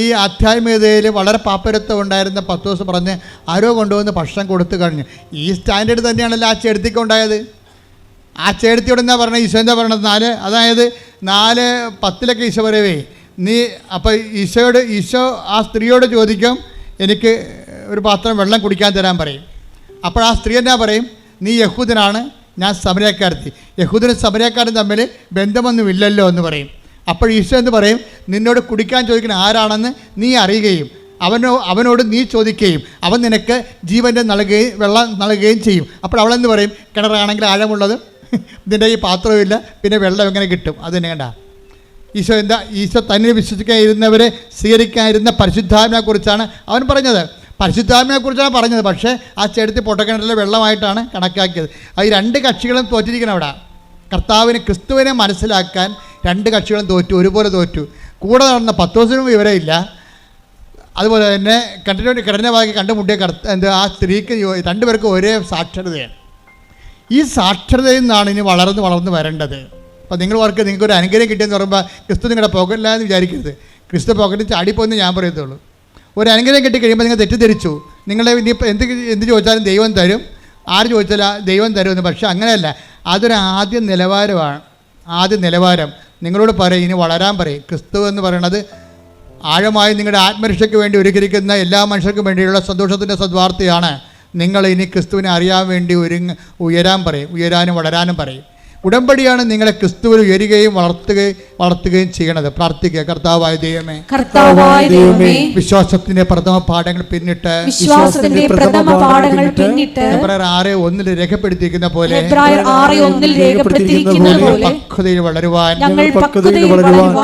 ഈ ആധ്യാത്മികതയിൽ വളരെ പാപ്പരത്വം ഉണ്ടായിരുന്ന പത്രോസ് പറഞ്ഞ് ആരോ കൊണ്ടുവന്ന് ഭക്ഷണം കൊടുത്തു കഴിഞ്ഞു. ഈ സ്റ്റാൻഡേർഡ് തന്നെയാണല്ലോ ആ ചേർത്തിക്കുണ്ടായത്. ആ ചേർത്തിയോട് എന്താ പറഞ്ഞത്? ഈശോ എന്താ പറയണത്? 4:10 ഈശോ പറയവേ നീ. അപ്പോൾ ഈശോ ആ സ്ത്രീയോട് ചോദിക്കും, എനിക്ക് ഒരു പാത്രം വെള്ളം കുടിക്കാൻ തരാൻ പറയും. അപ്പോൾ ആ സ്ത്രീ എന്നാ പറയും? നീ യഹൂദനാണ്, ഞാൻ സമരക്കാരത്തി. യഹൂദനും സമരക്കാരും തമ്മിൽ ബന്ധമൊന്നുമില്ലല്ലോ എന്ന് പറയും. അപ്പോൾ ഈശോ എന്ന് പറയും, നിന്നോട് കുടിക്കാൻ ചോദിക്കുന്ന ആരാണെന്ന് നീ അറിയുകയും അവനോട് നീ ചോദിക്കുകയും അവൻ നിനക്ക് ജീവൻ്റെ വെള്ളം നൽകുകയും ചെയ്യും. അപ്പോൾ അവളെന്ന് പറയും, കിണറാണെങ്കിൽ ആഴമുള്ളത്, ഇതിൻ്റെ ഈ പാത്രമില്ല, പിന്നെ വെള്ളം എങ്ങനെ കിട്ടും? അത് തന്നെ കണ്ട ഈശോ തന്നെ വിശ്വസിക്കാതിരുന്നവരെ സ്വീകരിക്കാതിരുന്ന പരിശുദ്ധാത്മനെക്കുറിച്ചാണ് അവൻ പറഞ്ഞത്. പരിശുദ്ധാത്മനെക്കുറിച്ചാണ് പറഞ്ഞത്. പക്ഷേ ആ ചെടുത്തി പൊട്ടക്കിണറിലെ വെള്ളമായിട്ടാണ് കണക്കാക്കിയത്. ഈ 2 കക്ഷികളും തോറ്റിരിക്കണം അവിടെ. ക്രിസ്തുവിനെ മനസ്സിലാക്കാൻ 2 കക്ഷികളും തോറ്റു, ഒരുപോലെ തോറ്റു. കൂടെ നടന്ന പത്രോസിനും വിവരമില്ല. അതുപോലെ തന്നെ കഠിനമായി കണ്ടുമുട്ടിയ ആ സ്ത്രീക്ക് 2 പേർക്കും ഒരേ സാക്ഷരതയാണ്. ഈ സാക്ഷരതയിൽ നിന്നാണ് ഇനി വളർന്ന് വരേണ്ടത്. അപ്പോൾ നിങ്ങൾക്കൊരു അനുഗ്രഹം കിട്ടിയെന്ന് പറയുമ്പോൾ ക്രിസ്തു നിങ്ങളുടെ പോകല്ല എന്ന് വിചാരിക്കരുത്. ക്രിസ്തു പോക്കറ്റിൽ ചാടിപ്പോയെന്ന് ഞാൻ പറയത്തുള്ളൂ. ഒരു അനുഗ്രഹം കിട്ടിക്കഴിയുമ്പോൾ നിങ്ങൾ തെറ്റിദ്ധരിച്ചു. നിങ്ങളെ ഇനി എന്ത് ചോദിച്ചാലും ദൈവം തരും, ആര് ചോദിച്ചാലും ദൈവം തരുമെന്ന്. പക്ഷേ അങ്ങനെയല്ല. അതൊരു ആദ്യ നിലവാരം. നിങ്ങളോട് പറയും, ഇനി വളരാൻ പറയും. ക്രിസ്തു എന്ന് പറയുന്നത് ആഴമായി നിങ്ങളുടെ ആത്മരക്ഷയ്ക്ക് വേണ്ടി ഒരുക്കിയിരിക്കുന്ന എല്ലാ മനുഷ്യർക്കും വേണ്ടിയുള്ള സന്തോഷത്തിൻ്റെ സദ്വാർത്തയാണ്. നിങ്ങൾ ഇനി ക്രിസ്തുവിനെ അറിയാൻ വേണ്ടി ഉയരാനും വളരാനും പറയും. ഉടമ്പടിയാണ് നിങ്ങളെ ക്രിസ്തുവിൽ ഉയരുകയും വളർത്തുകയും ചെയ്യണത്. പ്രാർത്ഥിക്കുക. കർത്താവായ ദൈവമേ, വിശ്വാസത്തിന്റെ പ്രഥമ പാഠങ്ങൾ പിന്നിട്ട് 6:1 രേഖപ്പെടുത്തിയിരിക്കുന്ന പോലെ പക്വതയിൽ വളരുവാൻ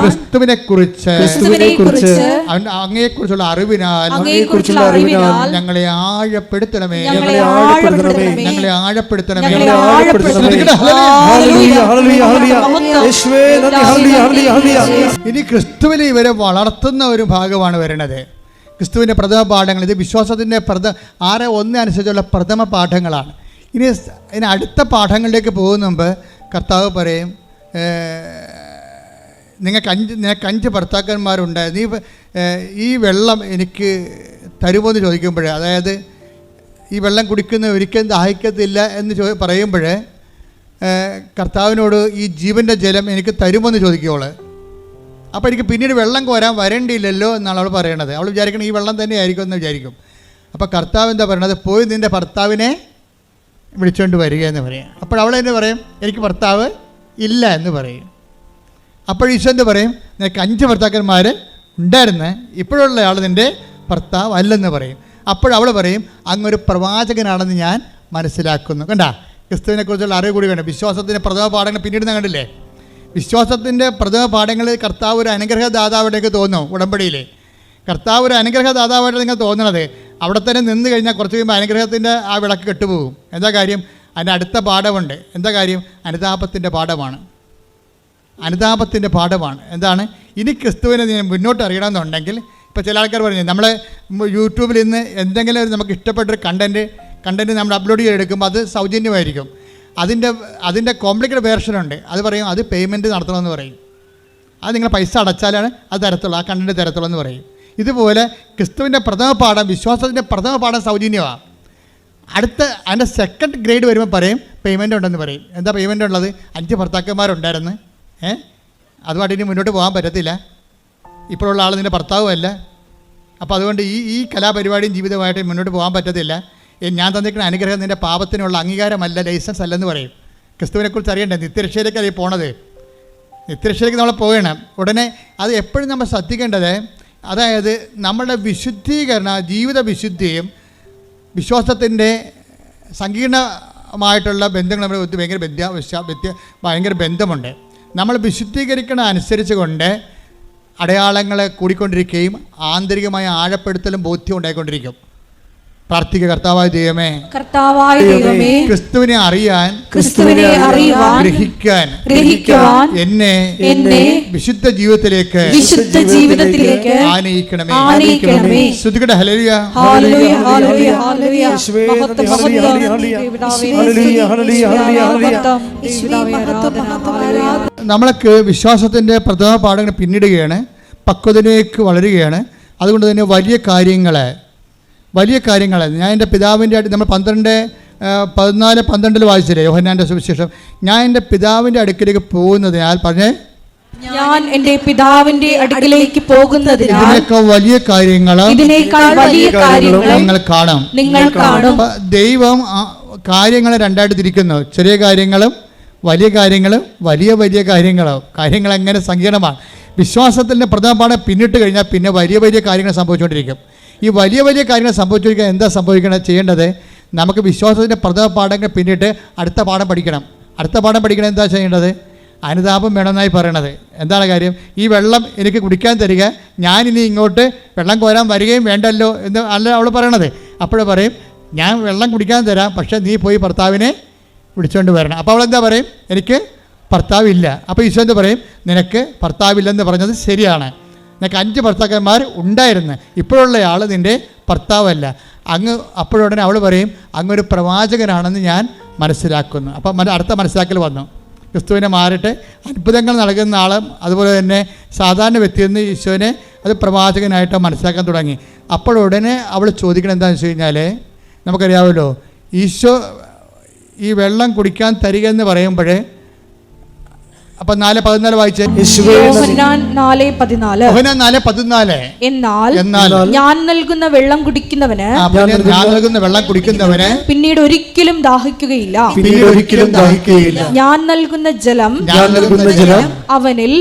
ക്രിസ്തുവിനെ കുറിച്ച് അങ്ങയെക്കുറിച്ചുള്ള അറിവിനാൽ ഞങ്ങളെ ആഴപ്പെടുത്തണമേ, ഞങ്ങളെ ആഴപ്പെടുത്തണമേ. ഇനി ക്രിസ്തുവിൽ ഇവരെ വളർത്തുന്ന ഒരു ഭാഗമാണ് വരുന്നത്. ക്രിസ്തുവിൻ്റെ പ്രഥമ പാഠങ്ങൾ, ഇത് വിശ്വാസത്തിൻ്റെ 6:1 അനുസരിച്ചുള്ള പ്രഥമ പാഠങ്ങളാണ്. ഇനി അടുത്ത പാഠങ്ങളിലേക്ക് പോകുന്ന മുമ്പ് കർത്താവ് പറയും, നിനക്ക് 5 ഭർത്താക്കന്മാരുണ്ട്, നീ ഈ വെള്ളം എനിക്ക് തരുമോ എന്ന് ചോദിക്കുമ്പോൾ, അതായത് ഈ വെള്ളം കുടിക്കുന്ന ഒരിക്കലും ദാഹിക്കത്തില്ല എന്ന് പറയുമ്പോൾ കർത്താവിനോട് ഈ ജീവൻ്റെ ജലം എനിക്ക് തരുമോ എന്ന് ചോദിക്കുവോള്. അപ്പോൾ എനിക്ക് പിന്നീട് വെള്ളം കോരാൻ വരേണ്ടിയില്ലല്ലോ എന്നാണ് അവൾ പറയണത്. അവൾ വിചാരിക്കണം ഈ വെള്ളം തന്നെ ആയിരിക്കും എന്ന് വിചാരിക്കും. അപ്പോൾ കർത്താവ് എന്താ പറയണത്? പോയി നിൻ്റെ ഭർത്താവിനെ വിളിച്ചുകൊണ്ട് വരിക എന്ന് പറയും. അപ്പോൾ അവൾ തന്നെ പറയും എനിക്ക് ഭർത്താവ് ഇല്ല എന്ന് പറയും. അപ്പോൾ ഈശോ എന്ത് പറയും? നിനക്ക് 5 ഭർത്താക്കന്മാർ ഉണ്ടായിരുന്നു, ഇപ്പോഴുള്ള ആൾ നിൻ്റെ ഭർത്താവ് അല്ലെന്ന് പറയും. അപ്പോഴവൾ പറയും അങ്ങൊരു പ്രവാചകനാണെന്ന് ഞാൻ മനസ്സിലാക്കുന്നു. കണ്ടാ, ക്രിസ്തുവിനെക്കുറിച്ചുള്ള അറിവ് കൂടി വേണം. വിശ്വാസത്തിൻ്റെ പ്രഥമ പാഠങ്ങൾ പിന്നീട് കണ്ടില്ലേ? വിശ്വാസത്തിൻ്റെ പ്രഥമ പാഠങ്ങളിൽ കർത്താവ് ഒരു അനുഗ്രഹദാതാവായിട്ടേക്ക് തോന്നും. ഉടമ്പടിയിൽ കർത്താവ് ഒരു അനുഗ്രഹദാതാവായിട്ട് നിങ്ങൾ തോന്നണത് അവിടെ തന്നെ നിന്ന് കഴിഞ്ഞാൽ കുറച്ച് കഴിയുമ്പോൾ അനുഗ്രഹത്തിൻ്റെ ആ വിളക്ക് കെട്ടുപോകും. എന്താ കാര്യം? അതിൻ്റെ അടുത്ത പാഠമുണ്ട്. എന്താ കാര്യം? അനുതാപത്തിൻ്റെ പാഠമാണ്. അനുതാപത്തിൻ്റെ പാഠമാണ്. എന്താണ്? ഇനി ക്രിസ്തുവിനെ നീ മുന്നോട്ട് അറിയണമെന്നുണ്ടെങ്കിൽ, ഇപ്പോൾ ചില ആൾക്കാർ പറഞ്ഞു നമ്മൾ യൂട്യൂബിൽ ഇന്ന് എന്തെങ്കിലും നമുക്ക് ഇഷ്ടപ്പെട്ടൊരു കണ്ടൻറ്റ് നമ്മൾ അപ്ലോഡ് ചെയ്തെടുക്കുമ്പോൾ അത് സൗജന്യമായിരിക്കും. അതിൻ്റെ കോംപ്ലിക്കേറ്റഡ് വേർഷനുണ്ട്. അത് പറയും അത് പേയ്മെൻറ്റ് നടത്തണമെന്ന് പറയും. അത് നിങ്ങൾ പൈസ അടച്ചാലാണ് അത് തരത്തുള്ളൂ, ആ കണ്ടൻറ്റ് തരത്തുള്ളൂ എന്ന് പറയും. ഇതുപോലെ ക്രിസ്തുവിൻ്റെ പ്രഥമ പാഠം, വിശ്വാസത്തിൻ്റെ പ്രഥമ പാഠം സൗജന്യമാണ്. അതിൻ്റെ സെക്കൻഡ് ഗ്രേഡ് വരുമ്പോൾ പറയും പേയ്മെൻ്റ് ഉണ്ടെന്ന് പറയും. എന്താ പേയ്മെൻ്റ് ഉള്ളത്? 5 ഭർത്താക്കന്മാരുണ്ടായിരുന്നു, അതുമായിട്ട് ഇനി മുന്നോട്ട് പോകാൻ പറ്റത്തില്ല, ഇപ്പോഴുള്ള ആൾ നിൻ്റെ ഭർത്താവുമല്ല, അപ്പോൾ അതുകൊണ്ട് ഈ കലാപരിപാടിയും ജീവിതമായിട്ട് മുന്നോട്ട് പോകാൻ പറ്റത്തില്ല. ഞാൻ തന്നിരിക്കുന്ന അനുഗ്രഹം നിൻ്റെ പാപത്തിനുള്ള അംഗീകാരമല്ല, ലൈസൻസ് അല്ലെന്ന് പറയും. ക്രിസ്തുവിനെക്കുറിച്ച് അറിയണ്ടേ? നിത്യരക്ഷയിലേക്ക് അത് പോണത്, നിത്യരക്ഷയിലേക്ക് നമ്മൾ പോകണം. ഉടനെ അത് എപ്പോഴും നമ്മൾ ശ്രദ്ധിക്കേണ്ടത്, അതായത് നമ്മുടെ വിശുദ്ധീകരണ ജീവിത വിശുദ്ധിയും വിശ്വാസത്തിൻ്റെ സങ്കീർണമായിട്ടുള്ള ബന്ധങ്ങൾ നമ്മൾ ഭയങ്കര ബന്ധമുണ്ട്. നമ്മൾ വിശുദ്ധീകരിക്കണ അനുസരിച്ച് കൊണ്ട് അടയാളങ്ങൾ കൂടിക്കൊണ്ടിരിക്കുകയും ആന്തരികമായ ആഴപ്പെടുത്തലും ബോധ്യം ഉണ്ടായിക്കൊണ്ടിരിക്കും. പ്രാർത്ഥിക്കുക. കർത്താവായ ദൈവമേ, ക്രിസ്തുവിനെ അറിയാൻ ഗ്രഹിക്കാൻ എന്നെ വിശുദ്ധ ജീവിതത്തിലേക്ക് ആനയിക്കണമേ. ശ്രുതികട ഹല്ലേലൂയ. നമ്മൾക്ക് വിശ്വാസത്തിൻ്റെ പ്രഥമ പാഠങ്ങൾ പിന്നിടുകയാണ്, പക്വതയിലേക്ക് വളരുകയാണ്. അതുകൊണ്ട് തന്നെ വലിയ കാര്യങ്ങൾ ഞാൻ എൻ്റെ പിതാവിൻ്റെ നമ്മൾ 14:12 വായിച്ചില്ലേ യോഹന്നാൻ്റെ സുവിശേഷം? ഞാൻ എൻ്റെ പിതാവിൻ്റെ അടുക്കിലേക്ക് പോകുന്നതിനാൽ പറഞ്ഞേ, ഞാൻ എൻ്റെ പിതാവിന്റെ അടുക്കിലേക്ക് പോകുന്നതിനാൽ ഇതിനേക്കാൾ വലിയ കാര്യങ്ങൾ നിങ്ങൾ കാണും. ദൈവം കാര്യങ്ങളെ രണ്ടായിട്ട് തിരിക്കുന്നു. ചെറിയ കാര്യങ്ങളും വലിയ കാര്യങ്ങളും വലിയ കാര്യങ്ങൾ എങ്ങനെ സങ്കീർണമാണ്. വിശ്വാസത്തിൻ്റെ പ്രധാന പാഠം പിന്നിട്ട് കഴിഞ്ഞാൽ പിന്നെ വലിയ കാര്യങ്ങൾ സംഭവിച്ചുകൊണ്ടിരിക്കും. ഈ വലിയ കാര്യങ്ങൾ സംഭവിച്ചിരിക്കാൻ എന്താ ചെയ്യേണ്ടത്? നമുക്ക് വിശ്വാസത്തിൻ്റെ പ്രഥമ പാഠങ്ങൾ പിന്നിട്ട് അടുത്ത പാഠം പഠിക്കണം. എന്താ ചെയ്യേണ്ടത്? അനുതാപം വേണമെന്നായി പറയണത്. എന്താണ് കാര്യം? ഈ വെള്ളം എനിക്ക് കുടിക്കാൻ തരിക, ഞാനിനി ഇങ്ങോട്ട് വെള്ളം കോരാൻ വരികയും വേണ്ടല്ലോ എന്ന് അല്ല അവൾ പറയണത്. അപ്പോഴും പറയും ഞാൻ വെള്ളം കുടിക്കാൻ തരാം, പക്ഷേ നീ പോയി ഭർത്താവിനെ വിളിച്ചുകൊണ്ട് വരണം. അപ്പോൾ അവളെന്താ പറയും? എനിക്ക് ഭർത്താവില്ല. അപ്പോൾ ഈശോ എന്ത് പറയും? നിനക്ക് ഭർത്താവില്ലെന്ന് പറഞ്ഞത് ശരിയാണ്, നിനക്ക് 5 ഭർത്താക്കന്മാർ ഉണ്ടായിരുന്നു, ഇപ്പോഴുള്ള ആൾ നിൻ്റെ ഭർത്താവല്ല. അപ്പോഴുടനെ അവൾ പറയും അങ്ങൊരു പ്രവാചകനാണെന്ന് ഞാൻ മനസ്സിലാക്കുന്നു. അപ്പം അടുത്ത മനസ്സിലാക്കൽ വന്നു. ക്രിസ്തുവിനെ മാറിയിട്ട് അത്ഭുതങ്ങൾ നൽകുന്ന ആളും അതുപോലെ തന്നെ സാധാരണ വ്യക്തിയെന്ന് ഈശോനെ അത് പ്രവാചകനായിട്ട് മനസ്സിലാക്കാൻ തുടങ്ങി. അപ്പോഴുടനെ അവൾ ചോദിക്കണം എന്താണെന്ന് വെച്ച് കഴിഞ്ഞാൽ, നമുക്കറിയാമല്ലോ ഈശോ ഈ വെള്ളം കുടിക്കാൻ തരിക എന്ന് പറയുമ്പോൾ, അപ്പൊ 4:14 വായിച്ചേ. യോഹന്നാൻ 4:14 എന്നാൽ ഞാൻ നൽകുന്ന വെള്ളം കുടിക്കുന്നവന് പിന്നീട് ഒരിക്കലും ദാഹിക്കുകയില്ല. ഞാൻ നൽകുന്ന ജലം അവനിൽ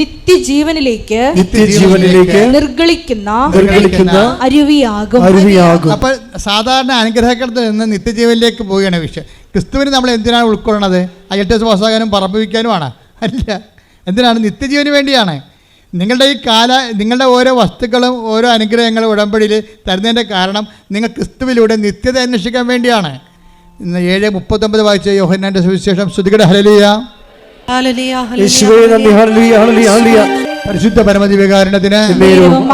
നിത്യജീവനിലേക്ക് നിർഗളിക്കുന്ന അരുവിയാകും. അപ്പൊ സാധാരണ അനുഗ്രഹത്തിൽ നിന്ന് നിത്യജീവനിലേക്ക് പോവുകയാണ് വിഷയം. ക്രിസ്തുവിന് നമ്മൾ എന്തിനാണ് ഉൾക്കൊള്ളുന്നത്? IELTS പാസ്സാകാനും പറപ്പിക്കാനുമാണ്? അല്ല, എന്തിനാണ്? നിത്യജീവന് വേണ്ടിയാണ്. നിങ്ങളുടെ ഓരോ വസ്തുക്കളും ഓരോ അനുഗ്രഹങ്ങളും ഉടമ്പടിയിൽ തരുന്നതിൻ്റെ കാരണം നിങ്ങൾ ക്രിസ്തുവിലൂടെ നിത്യത അന്വേഷിക്കാൻ വേണ്ടിയാണ്. ഇന്ന് 7:39 വായിച്ച യോഹന്നാന്റെ സുവിശേഷം. സ്തുതിക്കട്ടെ, ഹല്ലേലൂയ. യേശുവേ നന്ദി, ഹല്ലേലൂയ, ഹല്ലേലൂയ, ഹല്ലേലൂയ. പരിശുദ്ധ പരമദിവ്യകാരുണ്യത്തിന്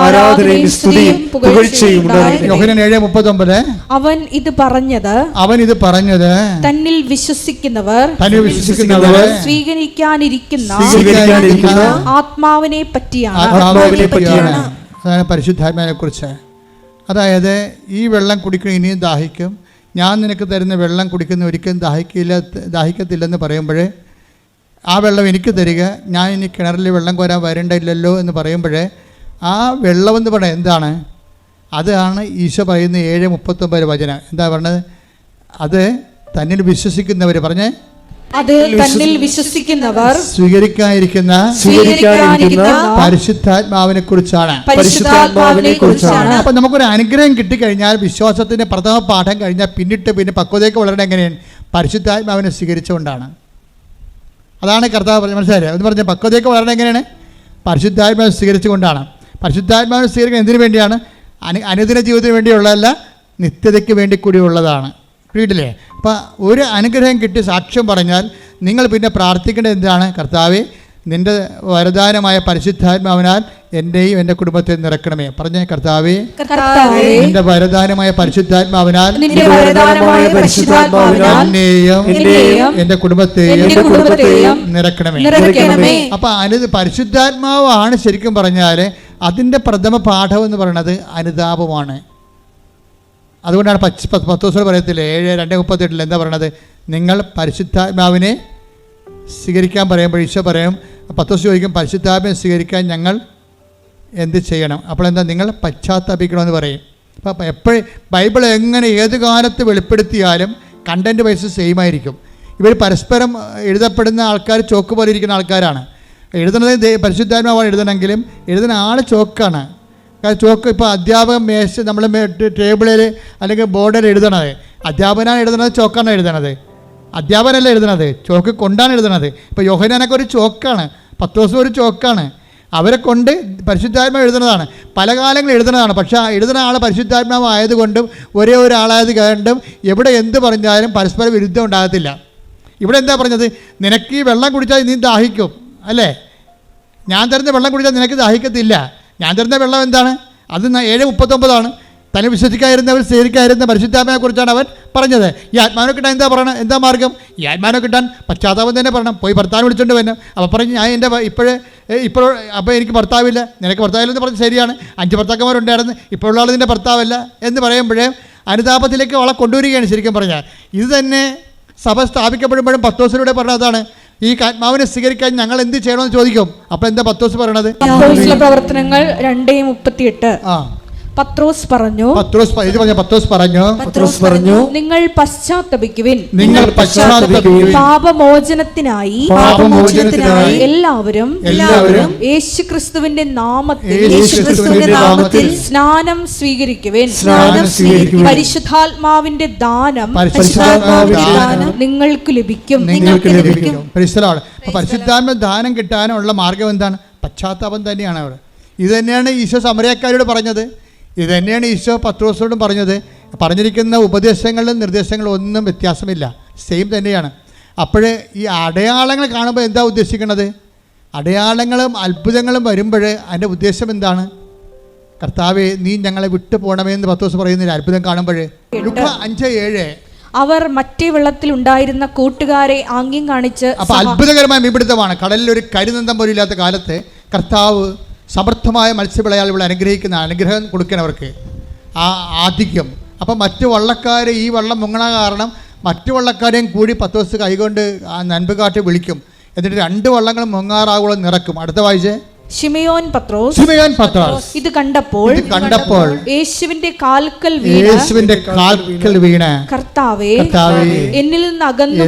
ആരാധനയും സ്തുതിയും പുകഴ്ചയും ഉണ്ടായിരിക്കട്ടെ. യോഹന്നാൻ 7:39. അവൻ ഇത് പറഞ്ഞത് തന്നിൽ വിശ്വസിക്കുന്നവർ സ്വീകരിക്കാനിരിക്കുന്ന ആത്മാവിനെ പറ്റിയാണ്. അതാണ് പരിശുദ്ധാത്മാവിനെ കുറിച്ച്. അതായത് ഈ വെള്ളം കുടിക്കണം, ഇനിയും ദാഹിക്കും, ഞാൻ നിനക്ക് തരുന്ന വെള്ളം കുടിക്കുന്ന ഒരിക്കലും ദാഹിക്കത്തില്ലെന്ന് പറയുമ്പോൾ ആ വെള്ളം എനിക്ക് തരിക, ഞാൻ ഇനി കിണറിൽ വെള്ളം കോരാൻ വരേണ്ടില്ലല്ലോ എന്ന് പറയുമ്പോൾ ആ വെള്ളമെന്ന് പറയാം എന്താണ്? അതാണ് ഈശോ പറയുന്ന 7:39 വചനം. എന്താ പറഞ്ഞത്? അത് തന്നിൽ വിശ്വസിക്കുന്നവർ പറഞ്ഞേ, അത് തന്നിൽ വിശ്വസിക്കുന്നവർ സ്വീകരിക്കാനിരിക്കുന്ന പരിശുദ്ധാത്മാവിനെ കുറിച്ചാണ്. അപ്പൊ നമുക്കൊരു അനുഗ്രഹം കിട്ടിക്കഴിഞ്ഞാൽ, വിശ്വാസത്തിന്റെ പ്രഥമ പാഠം കഴിഞ്ഞാൽ പിന്നെ പക്വതയ്ക്ക് വളരണം എങ്ങനെയാണ്? പരിശുദ്ധാത്മാവിനെ സ്വീകരിച്ചുകൊണ്ടാണ്. അതാണ് കർത്താവ് പറഞ്ഞത്. മനസ്സിലായില്ലേ? എന്ന് പറഞ്ഞാൽ പക്വതയ്ക്ക് വളരണം എങ്ങനെയാണ്? പരിശുദ്ധാത്മാവിനെ സ്വീകരിച്ചുകൊണ്ടാണ്. പരിശുദ്ധാത്മാവിനെ സ്വീകരിക്കാൻ എന്തിനു വേണ്ടിയാണ്? അനുദിന ജീവിതത്തിന് വേണ്ടിയുള്ളതല്ല, നിത്യതയ്ക്ക് വേണ്ടി കൂടിയുള്ളതാണ്. വീട്ടിലെ അപ്പം ഒരു അനുഗ്രഹം കിട്ടി സാക്ഷ്യം പറഞ്ഞാൽ നിങ്ങൾ പിന്നെ പ്രാർത്ഥിക്കേണ്ടത് എന്താണ്? കർത്താവേ, നിൻ്റെ വരദാനമായ പരിശുദ്ധാത്മാവിനാൽ എൻ്റെയും എൻ്റെ കുടുംബത്തെ നിറക്കണമേ. പറഞ്ഞേ, കർത്താവേ, നിൻ്റെ വരദാനമായ പരിശുദ്ധാത്മാവിനാൽ എന്നെയും എൻ്റെ കുടുംബത്തെയും നിറക്കണമേ. അപ്പം പരിശുദ്ധാത്മാവാണ് ശരിക്കും പറഞ്ഞാൽ അതിൻ്റെ പ്രഥമ പാഠം എന്ന് പറയുന്നത് അനുതാപമാണ്. അതുകൊണ്ടാണ് പത്രോസ് പറയത്തില്ലേ 7:2:38 എന്താ പറയണത്? നിങ്ങൾ പരിശുദ്ധാത്മാവിനെ സ്വീകരിക്കാൻ പറയുമ്പോൾ ഈശോ പറയും, പത്രോസ് ചോദിക്കും, പരിശുദ്ധാത്മാവിനെ സ്വീകരിക്കാൻ ഞങ്ങൾ എന്ത് ചെയ്യണം? അപ്പോൾ എന്താ? നിങ്ങൾ പശ്ചാത്താപിക്കണമെന്ന് പറയും. അപ്പം എപ്പോഴും ബൈബിൾ എങ്ങനെ ഏത് കാലത്ത് വെളിപ്പെടുത്തിയാലും കണ്ടൻറ്റ് വൈസ് സെയിം ആയിരിക്കും. ഇവർ പരസ്പരം എഴുതപ്പെടുന്ന ആൾക്കാർ ചോക്ക് പോലെ ഇരിക്കുന്ന ആൾക്കാരാണ്. എഴുതുന്നത് പരിശുദ്ധാത്മാവാണ് എഴുതണമെങ്കിലും എഴുതുന്ന ആൾ ചോക്കാണ്. ചോക്ക് ഇപ്പോൾ അധ്യാപകൻ നമ്മൾ ടേബിളിൽ അല്ലെങ്കിൽ ബോർഡിൽ എഴുതണത്, അധ്യാപകനാണ് എഴുതുന്നത്, ചോക്കാണ് എഴുതണത്. അധ്യാപനല്ല എഴുതണത്, ചോക്ക് കൊണ്ടാണ് എഴുതണത്. ഇപ്പോൾ യോഹന്നാനൊക്കെ ഒരു ചോക്കാണ്, പത്രോസും ഒരു ചോക്കാണ്. അവരെ കൊണ്ട് പരിശുദ്ധാത്മാവ് എഴുതുന്നതാണ്, പല കാലങ്ങളിൽ എഴുതുന്നതാണ്. പക്ഷേ ആ എഴുതുന്ന ആൾ പരിശുദ്ധാത്മാവ് ആയതുകൊണ്ടും ഒരേ ഒരാളായത് കൊണ്ടും എവിടെ എന്ത് പറഞ്ഞാലും പരസ്പര വിരുദ്ധം ഉണ്ടാകത്തില്ല. ഇവിടെ എന്താ പറഞ്ഞത്? നിനക്ക് ഈ വെള്ളം കുടിച്ചാൽ നീ ദാഹിക്കും, അല്ലേ? ഞാൻ തരുന്ന വെള്ളം കുടിച്ചാൽ നിനക്ക് ദാഹിക്കത്തില്ല. ഞാൻ തരുന്ന വെള്ളം എന്താണ്? അത് 7:39 തന്നെ വിശ്വസിക്കാതിരുന്നവർ സ്വീകരിക്കാതിരുന്ന പരിശുദ്ധാത്മാവിനെ കുറിച്ചാണ് അവൻ പറഞ്ഞത്. ഈ ആത്മാവിനെ കിട്ടാൻ എന്താ പറയണം? എന്താ മാർഗം? ഈ ആത്മാവിനെ കിട്ടാൻ പശ്ചാത്താപം തന്നെ പറയണം. പോയി ഭർത്താവിനെ വിളിച്ചുകൊണ്ട് വരണം. അപ്പോൾ പറഞ്ഞ് ഞാൻ എൻ്റെ ഇപ്പോൾ അപ്പോൾ എനിക്ക് ഭർത്താവില്ല, നിനക്ക് ഭർത്താവില്ലെന്ന് പറഞ്ഞ് ശരിയാണ്, 5 ഭർത്താക്കന്മാരുണ്ടായിരുന്നു, ഇപ്പോഴുള്ള ആൾ നിൻ്റെ ഭർത്താവല്ല എന്ന് പറയുമ്പോഴേ അനുതാപത്തിലേക്ക് അവളെ കൊണ്ടുവരികയാണ് ശരിക്കും പറഞ്ഞാൽ. ഇത് തന്നെ സഭ സ്ഥാപിക്കപ്പെടുമ്പോഴും പത്രോസിലൂടെ പറഞ്ഞതാണ്, ഈ ആത്മാവിനെ സ്വീകരിക്കാൻ ഞങ്ങൾ എന്ത് ചെയ്യണമെന്ന് ചോദിക്കും. അപ്പോൾ എന്താ പത്രോസ് പറയണത്? പ്രവർത്തനങ്ങൾ 2:38 പത്രോസ് പറഞ്ഞു നിങ്ങൾ പശ്ചാത്തപിക്കുവിൻ, പാപമോചനത്തിനായി എല്ലാവരും യേശുക്രിസ്തുവിന്റെ നാമത്തിൽ സ്നാനം സ്വീകരിക്കുവിൻ. പരിശുദ്ധാത്മാവിന്റെ ദാനം നിങ്ങൾക്ക് ലഭിക്കും. പരിശുദ്ധാത്മ ദാനം കിട്ടാനുള്ള മാർഗം എന്താണ്? പശ്ചാത്താപം തന്നെയാണ് അവിടെ. ഇത് തന്നെയാണ് ഈശോ സമരക്കാരോട് പറഞ്ഞത്, ഇത് തന്നെയാണ് ഈശോ പത്രോസിനോടും പറഞ്ഞത്. പറഞ്ഞിരിക്കുന്ന ഉപദേശങ്ങളിലും നിർദ്ദേശങ്ങളും ഒന്നും വ്യത്യാസമില്ല, സെയിം തന്നെയാണ്. അപ്പോൾ ഈ അടയാളങ്ങൾ കാണുമ്പോൾ എന്താ ഉദ്ദേശിക്കുന്നത്? അടയാളങ്ങളും അത്ഭുതങ്ങളും വരുമ്പോൾ അതിൻ്റെ ഉദ്ദേശം എന്താണ്? കർത്താവേ, നീ ഞങ്ങളെ വിട്ടു പോകണമെന്ന് പത്രോസ് പറയുന്നില്ല അത്ഭുതം കാണുമ്പോൾ. ലൂക്കാ 5:7 അവർ മറ്റേ വെള്ളത്തിൽ ഉണ്ടായിരുന്ന കൂട്ടുകാരെ ആംഗ്യം കാണിച്ച്. അപ്പോൾ അത്ഭുതകരമായ മീൻപിടുത്തമാണ്. കടലിൽ ഒരു കരിനന്തം പോലും ഇല്ലാത്ത കാലത്ത് കർത്താവ് സമർത്ഥമായ മത്സ്യവിളയാളികളെ അനുഗ്രഹിക്കുന്ന അനുഗ്രഹം കൊടുക്കുന്നവർക്ക് ആ ആധിക്യം. അപ്പം മറ്റു വള്ളക്കാർ ഈ വള്ളം മുങ്ങണ കാരണം മറ്റു വള്ളക്കാരെയും കൂടി പത്രോസ് കൈകൊണ്ട് ആ നൻപ് കാട്ടി വിളിക്കും. എന്നിട്ട് 2 വള്ളങ്ങളും മുങ്ങാറാകുളം നിറക്കും. അടുത്ത വായിച്ചേ. ശിമയോൻ പത്രോസ് ഇത് കണ്ടപ്പോൾ യേശുവിന്റെ കാൽക്കൽ വീണ് കർത്താവേ, എന്നിൽ നിന്ന് അകന്നു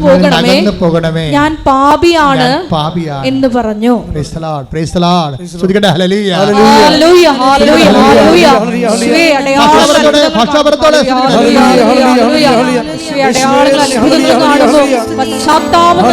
പോകണമേ, ഞാൻ പാപിയാണ് എന്ന് പറഞ്ഞു. പശ്ചാത്താപം